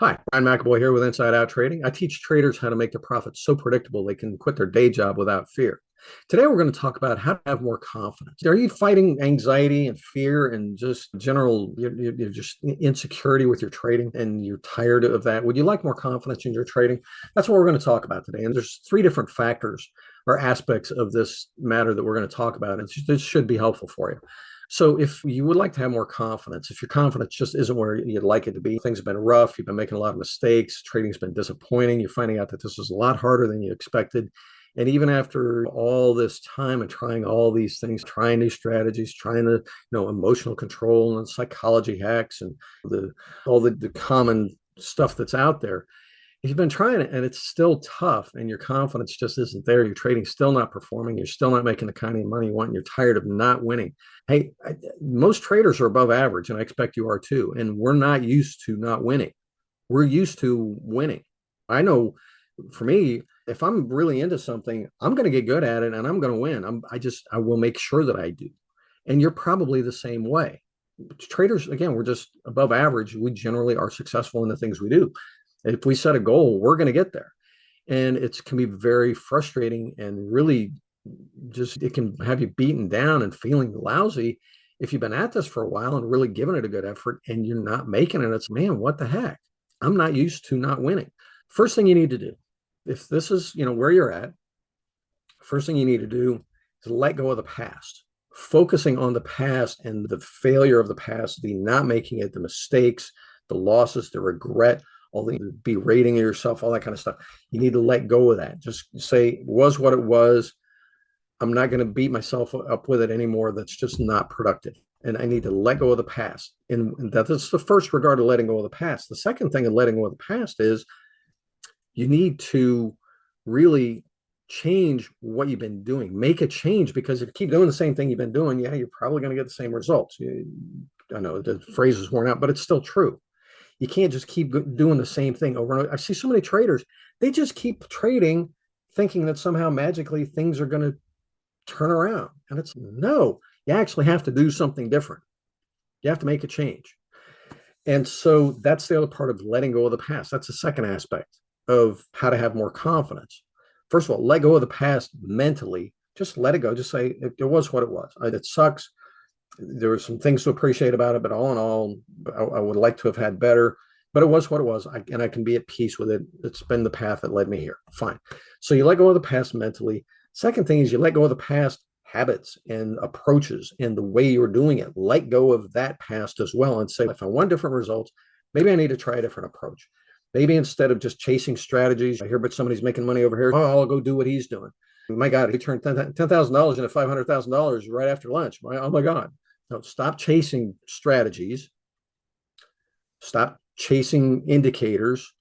Hi, Brian McAboy here with Inside Out Trading. I teach traders how to make their profits so predictable they can quit their day job without fear. Today, we're going to talk about how to have more confidence. Are you fighting anxiety and fear and just general, you're just insecurity with your trading and you're tired of that? Would you like more confidence in your trading? That's what we're going to talk about today. And there's three different factors or aspects of this matter that we're going to talk about. And this should be helpful for you. So if you would like to have more confidence, if your confidence just isn't where you'd like it to be, things have been rough, you've been making a lot of mistakes, trading's been disappointing, you're finding out that this is a lot harder than you expected. And even after all this time and trying all these things, trying new strategies, trying to, emotional control and psychology hacks and the all the common stuff that's out there, if you've been trying it and it's still tough and your confidence just isn't there, your trading's still not performing, you're still not making the kind of money you want, and you're tired of not winning. Hey, most traders are above average, and I expect you are too. And we're not used to not winning. We're used to winning. I know for me, if I'm really into something, I'm going to get good at it and I'm going to win. I will make sure that I do. And you're probably the same way. Traders, again, we're just above average. We generally are successful in the things we do. If we set a goal, we're going to get there. And it can be very frustrating and really just, it can have you beaten down and feeling lousy if you've been at this for a while and really giving it a good effort and you're not making it. It's, man, what the heck? I'm not used to not winning. First thing you need to do, if this is, where you're at, first thing you need to do is let go of the past. Focusing on the past and the failure of the past, the not making it, the mistakes, the losses, the regret, all the berating of yourself, all that kind of stuff. You need to let go of that. Just say, it was what it was. I'm not going to beat myself up with it anymore. That's just not productive. And I need to let go of the past. And that's the first regard to letting go of the past. The second thing in letting go of the past is you need to really change what you've been doing. Make a change, because if you keep doing the same thing you've been doing, yeah, you're probably going to get the same results. I know the phrase is worn out, but it's still true. You can't just keep doing the same thing over and over. I see so many traders, they just keep trading thinking that somehow magically things are going to turn around. And it's no, you actually have to do something different. You have to make a change. And so that's the other part of letting go of the past. That's the second aspect of how to have more confidence. First of all, let go of the past mentally. Just let it go. Just say it was what it was. It sucks. There were some things to appreciate about it, but all in all, I would like to have had better. But it was what it was, and I can be at peace with it. It's been the path that led me here. Fine. So you let go of the past mentally. Second thing is you let go of the past habits and approaches and the way you're doing it. Let go of that past as well and say, if I want different results, maybe I need to try a different approach. Maybe instead of just chasing strategies, I hear about somebody's making money over here. Oh, I'll go do what he's doing. My God, he turned $10,000 into $500,000 right after lunch. Oh my God. No, stop chasing strategies. Stop chasing indicators.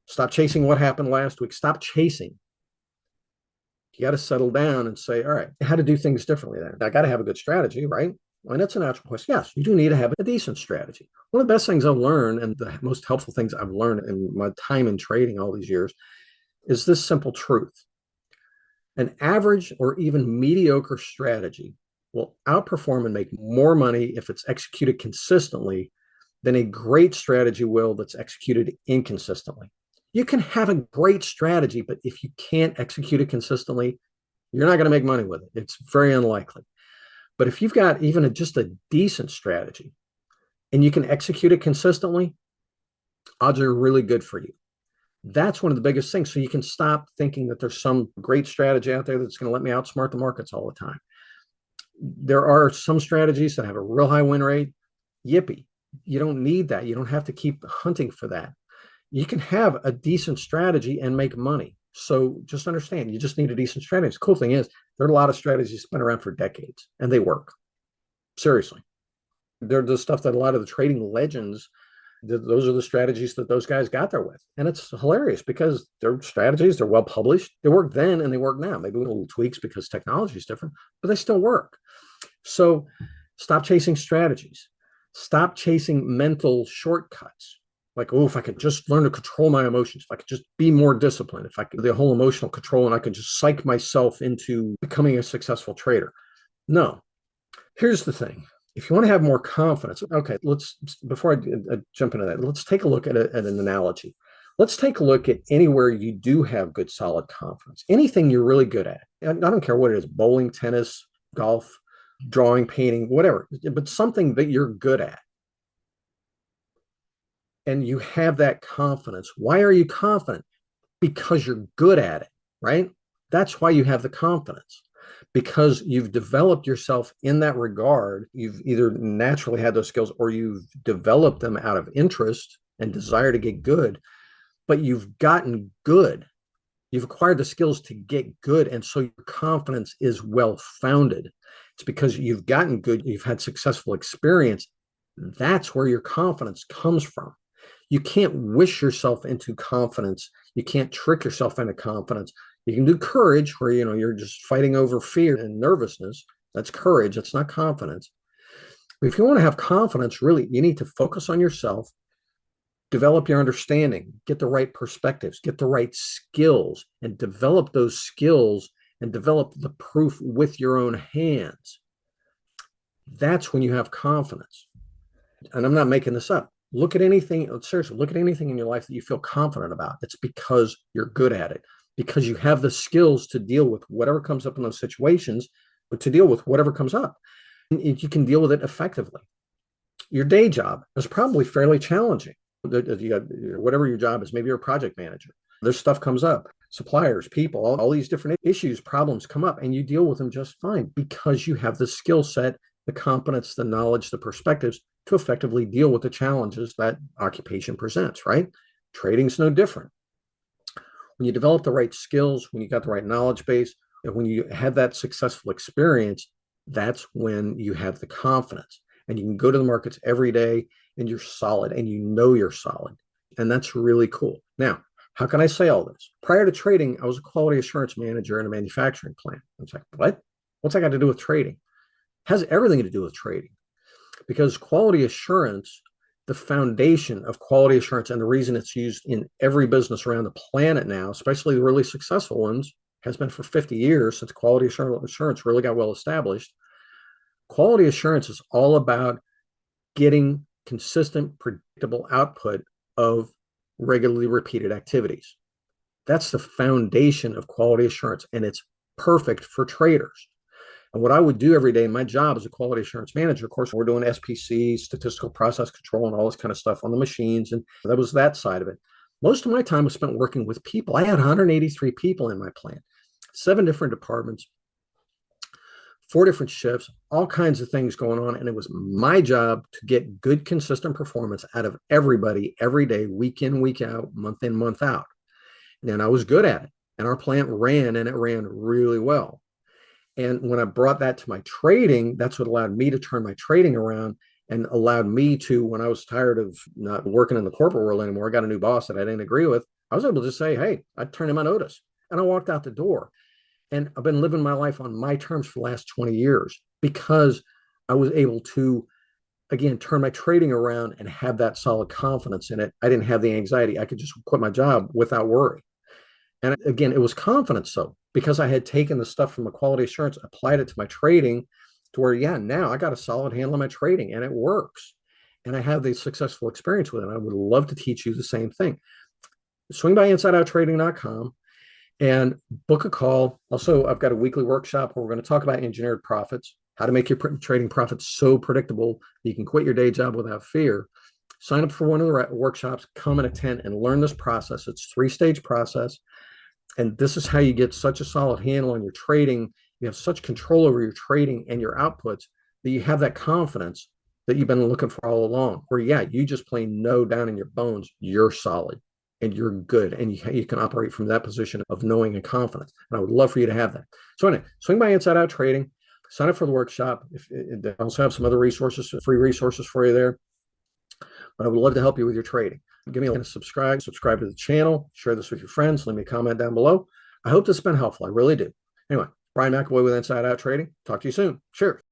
Stop chasing what happened last week. Stop chasing. You got to settle down and say, all right, how to do things differently then. I got to have a good strategy, right? Well, and that's a natural question. Yes, you do need to have a decent strategy. One of the best things I've learned and the most helpful things I've learned in my time in trading all these years is this simple truth. An average or even mediocre strategy will outperform and make more money if it's executed consistently than a great strategy will that's executed inconsistently. You can have a great strategy, but if you can't execute it consistently, you're not going to make money with it. It's very unlikely. But if you've got even just a decent strategy and you can execute it consistently, odds are really good for you. That's one of the biggest things. So you can stop thinking that there's some great strategy out there that's going to let me outsmart the markets all the time. There are some strategies that have a real high win rate. Yippee. You don't need that. You don't have to keep hunting for that. You can have a decent strategy and make money. So just understand, you just need a decent strategy. The cool thing is, there are a lot of strategies that been around for decades and they work. Seriously. They're the stuff that a lot of the trading legends, those are the strategies that those guys got there with. And it's hilarious because they're strategies, they're well published. They work then and they work now. Maybe with little tweaks because technology is different, but they still work. So stop chasing strategies. Stop chasing mental shortcuts. Like, oh, if I could just learn to control my emotions, if I could just be more disciplined, if I could, the whole emotional control, and I could just psych myself into becoming a successful trader. No. Here's the thing. If you want to have more confidence, okay, before I jump into that, let's take a look at an analogy. Let's take a look at anywhere you do have good, solid confidence, anything you're really good at. I don't care what it is: bowling, tennis, golf, drawing, painting, whatever, but something that you're good at. And you have that confidence. Why are you confident? Because you're good at it, right? That's why you have the confidence, because you've developed yourself in that regard. You've either naturally had those skills or you've developed them out of interest and desire to get good, but you've gotten good. You've acquired the skills to get good. And so your confidence is well founded. It's because you've gotten good, you've had successful experience. That's where your confidence comes from. You can't wish yourself into confidence. You can't trick yourself into confidence. You can do courage, where you're just fighting over fear and nervousness. That's courage. That's not confidence. But if you want to have confidence, really, you need to focus on yourself, develop your understanding, get the right perspectives, get the right skills, and develop those skills and develop the proof with your own hands. That's when you have confidence. And I'm not making this up. Look at anything, seriously, look at anything in your life that you feel confident about. It's because you're good at it, because you have the skills to deal with whatever comes up in those situations, but to deal with whatever comes up. And you can deal with it effectively. Your day job is probably fairly challenging. You got whatever your job is, maybe you're a project manager. There's stuff comes up, suppliers, people, all these different issues, problems come up, and you deal with them just fine because you have the skill set, the competence, the knowledge, the perspectives to effectively deal with the challenges that occupation presents, right? Trading's no different. When you develop the right skills, when you got the right knowledge base, and when you have that successful experience, that's when you have the confidence. And you can go to the markets every day and you're solid and you know you're solid. And that's really cool. Now, how can I say all this? Prior to trading, I was a quality assurance manager in a manufacturing plant. I was like, what? What's that got to do with trading? It has everything to do with trading, because quality assurance, the foundation of quality assurance, and the reason it's used in every business around the planet now, especially the really successful ones, has been for 50 years since quality assurance really got well established. Quality assurance is all about getting consistent, predictable output of regularly repeated activities. That's the foundation of quality assurance, and it's perfect for traders. And what I would do every day in my job as a quality assurance manager, of course, we're doing SPC, statistical process control, and all this kind of stuff on the machines. And that was that side of it. Most of my time was spent working with people. I had 183 people in my plant, 7 different departments, 4 different shifts, all kinds of things going on. And it was my job to get good, consistent performance out of everybody every day, week in, week out, month in, month out. And I was good at it. And our plant ran, and it ran really well. And when I brought that to my trading, that's what allowed me to turn my trading around and allowed me to, when I was tired of not working in the corporate world anymore, I got a new boss that I didn't agree with. I was able to say, hey, I turned him on notice, and I walked out the door. And I've been living my life on my terms for the last 20 years because I was able to, again, turn my trading around and have that solid confidence in it. I didn't have the anxiety. I could just quit my job without worry. And again, it was confidence, though, because I had taken the stuff from the quality assurance, applied it to my trading to where, yeah, now I got a solid handle on my trading and it works. And I have the successful experience with it. I would love to teach you the same thing. Swing by InsideOutTrading.com and book a call. Also, I've got a weekly workshop where we're going to talk about engineered profits, how to make your trading profits so predictable that you can quit your day job without fear. Sign up for one of the workshops, come and attend and learn this process. It's a 3-stage process. And this is how you get such a solid handle on your trading. You have such control over your trading and your outputs that you have that confidence that you've been looking for all along, where, yeah, you just plain know down in your bones, you're solid and you're good. And you can operate from that position of knowing and confidence. And I would love for you to have that. So anyway, swing by Inside Out Trading, sign up for the workshop. I also have some other resources, free resources for you there. But I would love to help you with your trading. Give me a subscribe to the channel, share this with your friends, leave me a comment down below. I hope this has been helpful. I really do. Anyway, Brian McAboy with Inside Out Trading. Talk to you soon. Cheers.